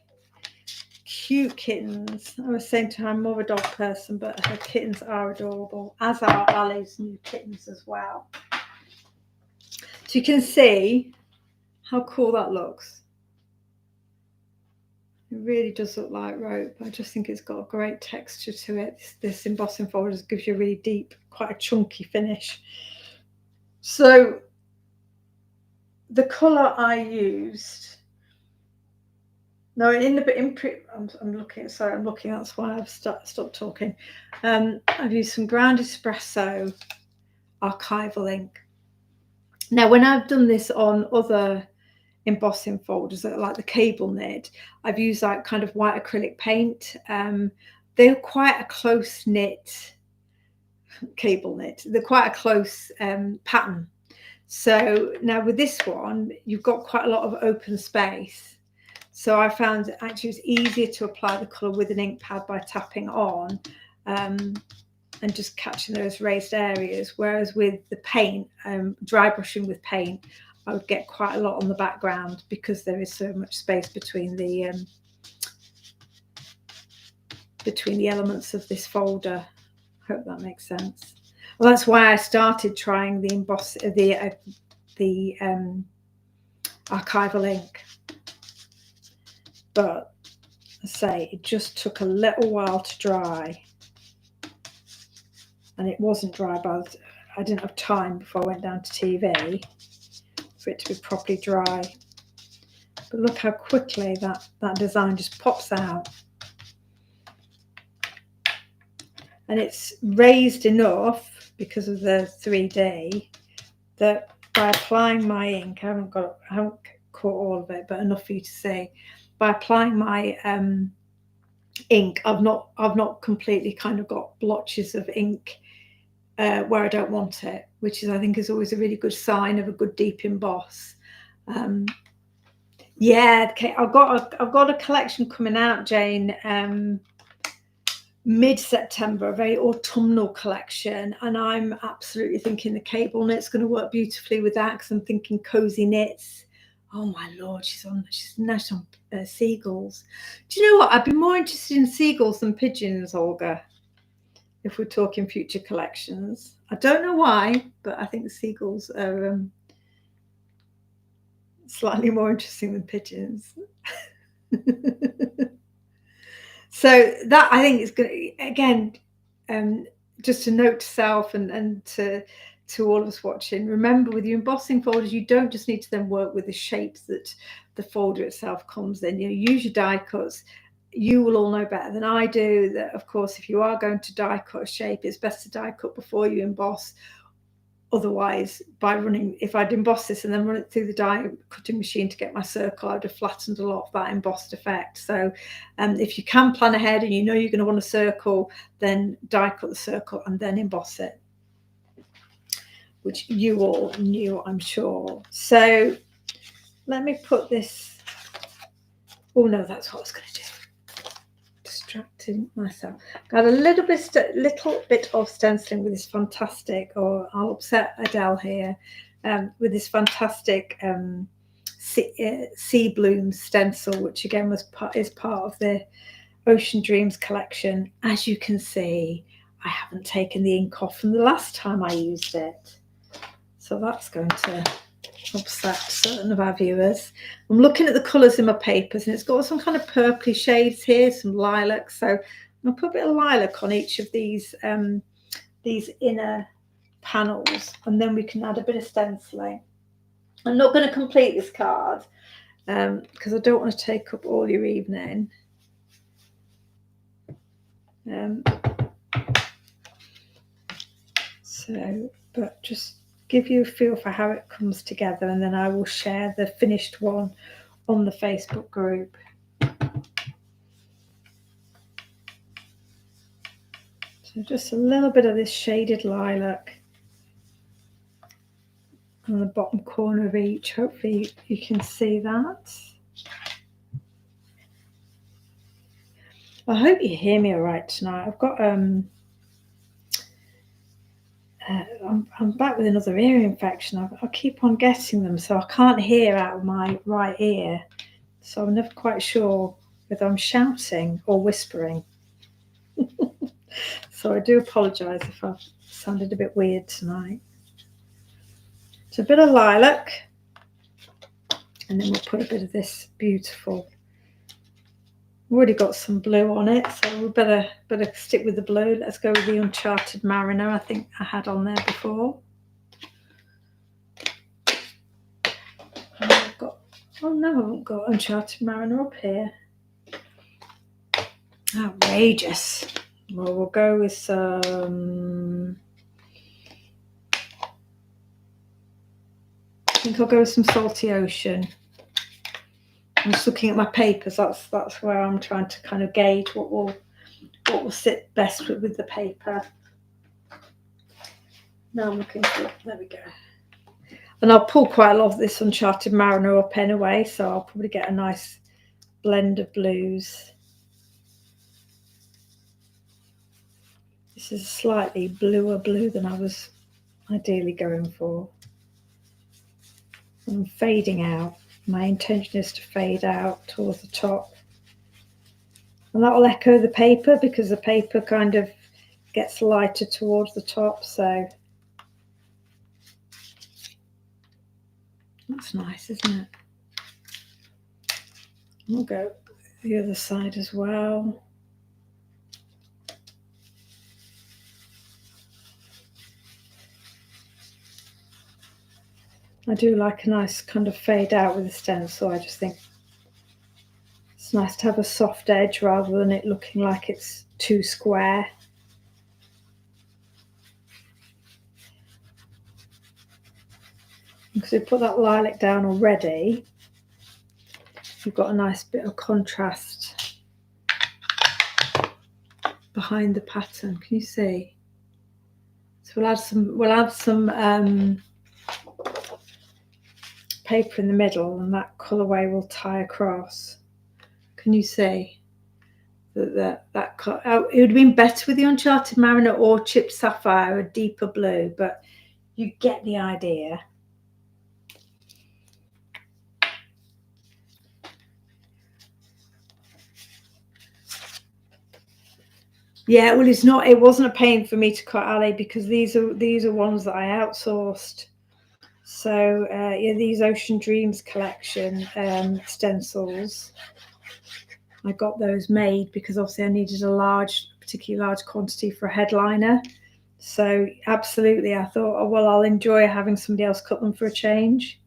cute kittens. I was saying to her, I'm more of a dog person, but her kittens are adorable, as are Ali's new kittens as well. So you can see how cool that looks. It really does look like rope. I just think it's got a great texture to it. This embossing folder gives you a really deep, quite a chunky finish. So the colour I used, no, I'm looking. Sorry, I'm looking. That's why I've stopped talking. I've used some ground espresso archival ink. Now, when I've done this on other embossing folders that are like the cable knit, I've used like kind of white acrylic paint. They're quite a close knit cable knit. They're quite a close pattern. So now with this one, you've got quite a lot of open space. So I found actually it's easier to apply the colour with an ink pad by tapping on and just catching those raised areas. Whereas with the paint, dry brushing with paint, I would get quite a lot on the background because there is so much space between the elements of this folder. Hope that makes sense. Well, that's why I started trying the archival ink. But I say it just took a little while to dry, and it wasn't dry I didn't have time before I went down to TV for it to be properly dry. But look how quickly that design just pops out, and it's raised enough because of the 3D that by applying my ink, I haven't caught all of it, but enough for you to see. By applying my ink, I've not completely kind of got blotches of ink where I don't want it, which is, I think, is always a really good sign of a good deep emboss. Yeah, okay, I've got a collection coming out, Jane, mid-September, a very autumnal collection, and I'm absolutely thinking the cable knit's going to work beautifully with that, because I'm thinking cozy knits. Oh my lord, she's on seagulls. Do you know what? I'd be more interested in seagulls than pigeons, Olga, if we're talking future collections. I don't know why, but I think the seagulls are slightly more interesting than pigeons. So that, I think, is going to, again, just a note to self and to all of us watching, remember, with your embossing folders, you don't just need to then work with the shapes that the folder itself comes in. You know, use your die cuts. You will all know better than I do that, of course, if you are going to die cut a shape, it's best to die cut before you emboss. Otherwise, if I'd emboss this and then run it through the die cutting machine to get my circle, I would have flattened a lot of that embossed effect. So if you can plan ahead and you know you're going to want a circle, then die cut the circle and then emboss it, which you all knew, I'm sure. So let me put this. Oh no, that's what I was going to do. Distracting myself. Got a little bit of stenciling with this fantastic, or I'll upset Adele here, with this fantastic sea bloom stencil, which again is part of the Ocean Dreams collection. As you can see, I haven't taken the ink off from the last time I used it, so that's going to upset certain of our viewers. I'm looking at the colours in my papers, and it's got some kind of purpley shades here, some lilac. So I'm going to put a bit of lilac on each of these inner panels, and then we can add a bit of stenciling. I'm not going to complete this card because I don't want to take up all your evening. But just give you a feel for how it comes together, and then I will share the finished one on the Facebook group. So just a little bit of this shaded lilac on the bottom corner of each. Hopefully you can see that. I hope you hear me all right tonight. I've got I'm back with another ear infection. I keep on getting them, so I can't hear out of my right ear. So I'm never quite sure whether I'm shouting or whispering. So I do apologise if I've sounded a bit weird tonight. It's a bit of lilac, and then we'll put a bit of this beautiful. We've already got some blue on it, so we better stick with the blue. Let's go with the Uncharted Mariner. I think I had on there before. Oh no, I haven't got Uncharted Mariner up here. Outrageous. Well, we'll go with some. I think I'll go with some Salty Ocean. I'm just looking at my papers. That's where I'm trying to kind of gauge what will sit best with the paper. Now I'm looking for. There we go. And I'll pull quite a lot of this Uncharted Mariner up anyway, so I'll probably get a nice blend of blues. This is a slightly bluer blue than I was ideally going for. I'm fading out. My intention is to fade out towards the top. And that will echo the paper, because the paper kind of gets lighter towards the top, so that's nice, isn't it? We'll go the other side as well. I do like a nice kind of fade out with the stencil. I just think it's nice to have a soft edge rather than it looking like it's too square. Because we put that lilac down already, you've got a nice bit of contrast behind the pattern. Can you see? So we'll add some paper in the middle, and that colourway will tie across. Can you see that it would have been better with the Uncharted Mariner or Chipped Sapphire, a deeper blue, but you get the idea. Yeah, well, it wasn't a pain for me to cut, Ali, because these are ones that I outsourced. So yeah, these Ocean Dreams collection stencils, I got those made because obviously I needed a particularly large quantity for a headliner. So absolutely, I thought, oh, well, I'll enjoy having somebody else cut them for a change.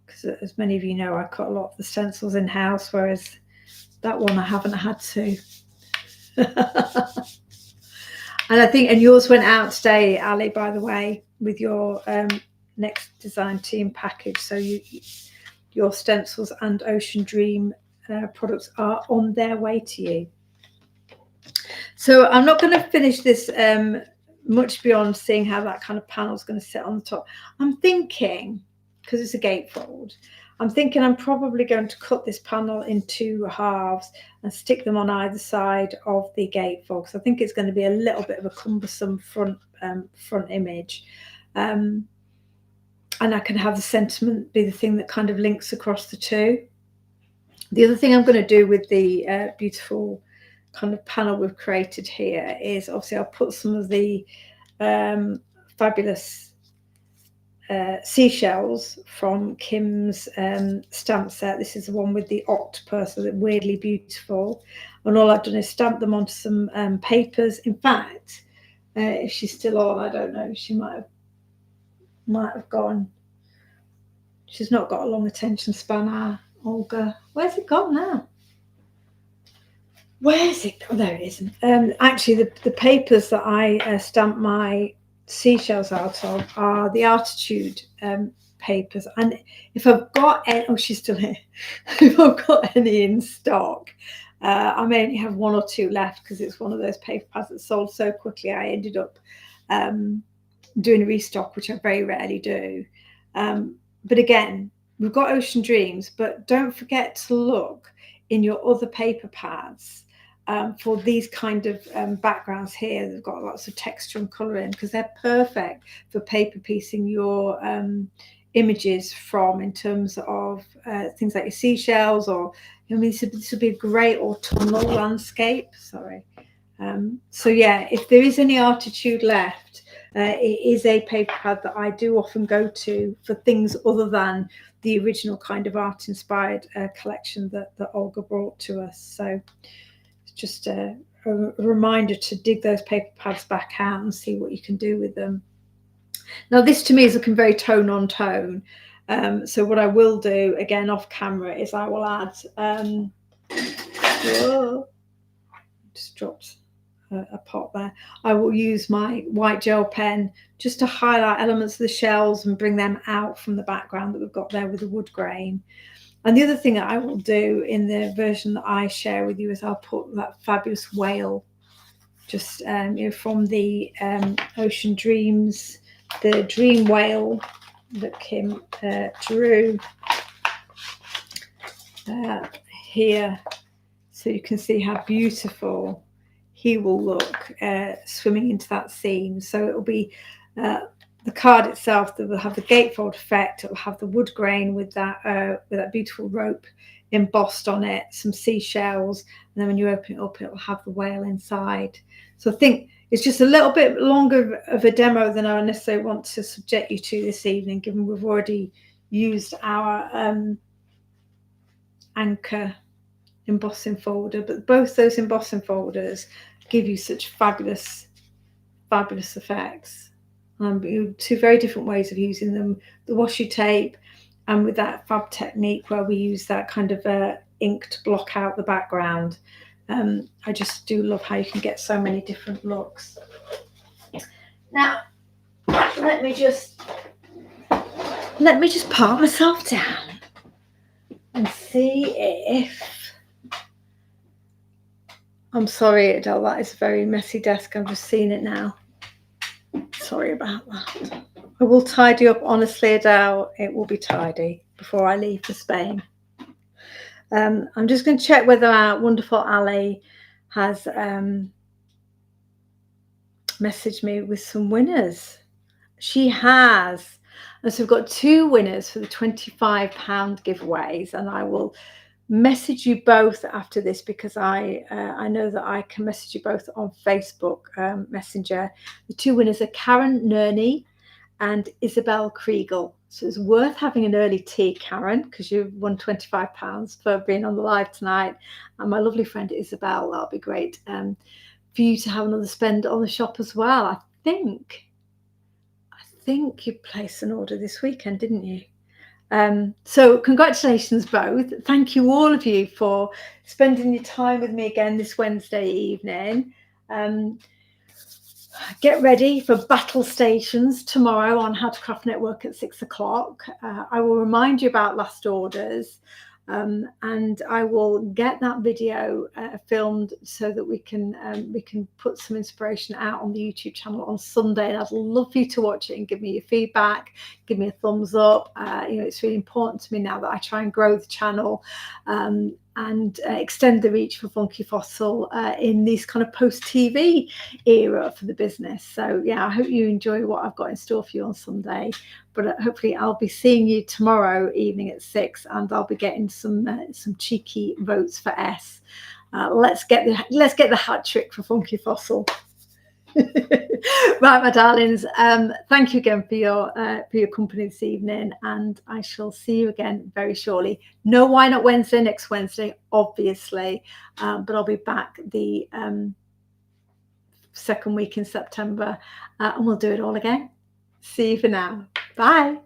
Because as many of you know, I cut a lot of the stencils in house, whereas that one I haven't had to. And I think, and yours went out today, Ali, by the way, with your next design team package. So your stencils and Ocean Dream products are on their way to you. So I'm not going to finish this much beyond seeing how that kind of panel is going to sit on the top. I'm thinking, because it's a gatefold, I'm thinking I'm probably going to cut this panel in 2 halves and stick them on either side of the gatefold, because I think it's going to be a little bit of a cumbersome front image. And I can have the sentiment be the thing that kind of links across the two. The other thing I'm going to do with the beautiful kind of panel we've created here is obviously I'll put some of the fabulous seashells from Kim's stamp set. This is the one with the octopus, so weirdly beautiful. And all I've done is stamp them onto some papers. In fact, if she's still on, I don't know, she might have gone. She's not got a long attention span, Olga. Where's it gone now? Where's it? Oh, there it is. Actually, the papers that I stamp my seashells out of are the Artitude papers. And if I've got any, oh, she's still here. If I've got any in stock, I may only have 1 or 2 left because it's one of those paper pads that sold so quickly. I ended up doing a restock, which I very rarely do. But again, we've got Ocean Dreams, but don't forget to look in your other paper pads for these kind of backgrounds here. They've got lots of texture and colour in, because they're perfect for paper piecing your images from, in terms of things like your seashells, or, I mean, this would be a great autumnal landscape. Sorry. So yeah, if there is any Artitude left, it is a paper pad that I do often go to for things other than the original kind of art-inspired collection that Olga brought to us. So it's just a reminder to dig those paper pads back out and see what you can do with them. Now, this to me is looking very tone on tone. So what I will do, again off camera, is I will add, whoa, just dropped a pot there. I will use my white gel pen just to highlight elements of the shells and bring them out from the background that we've got there with the wood grain. And the other thing that I will do in the version that I share with you is I'll put that fabulous whale, just from the Ocean Dreams, the dream whale that Kim drew here, so you can see how beautiful he will look swimming into that scene. So it will be the card itself that will have the gatefold effect. It will have the wood grain with that beautiful rope embossed on it, some seashells, and then when you open it up, it will have the whale inside. So I think it's just a little bit longer of a demo than I necessarily want to subject you to this evening, given we've already used our Anchor embossing folder. But both those embossing folders give you such fabulous effects. 2 very different ways of using them: the washi tape, and with that fab technique where we use that kind of ink to block out the background. I just do love how you can get so many different looks. Now, let me just Let me just park myself down and see if... I'm sorry, Adele, that is a very messy desk. I've just seen it now. Sorry about that. I will tidy up, honestly, Adele. It will be tidy before I leave for Spain. I'm just going to check whether our wonderful Ali has messaged me with some winners. She has. And so we've got 2 winners for the £25 giveaways, and I will message you both after this, because I know that I can message you both on Facebook Messenger. The 2 winners are Karen Nerney and Isabel Kriegel. So it's worth having an early tea, Karen, because you've won £25 for being on the live tonight. And my lovely friend Isabel, that'll be great for you to have another spend on the shop as well. I think you placed an order this weekend, didn't you? So congratulations both. Thank you, all of you, for spending your time with me again this Wednesday evening. Get ready for battle stations tomorrow on How to Craft Network at 6 o'clock. I will remind you about last orders, and I will get that video filmed so that we can put some inspiration out on the YouTube channel on Sunday. And I'd love for you to watch it and give me your feedback, give me a thumbs up. It's really important to me now that I try and grow the channel and extend the reach for Funky Fossil in this kind of post-TV era for the business. So yeah, I hope you enjoy what I've got in store for you on Sunday. But hopefully I'll be seeing you tomorrow evening at 6, and I'll be getting some cheeky votes for S. Let's get the hat trick for Funky Fossil. Right, my darlings, thank you again for your company this evening, and I shall see you again very shortly. No Why Not Wednesday next Wednesday, obviously, but I'll be back the second week in September, and we'll do it all again. See you for now. Bye.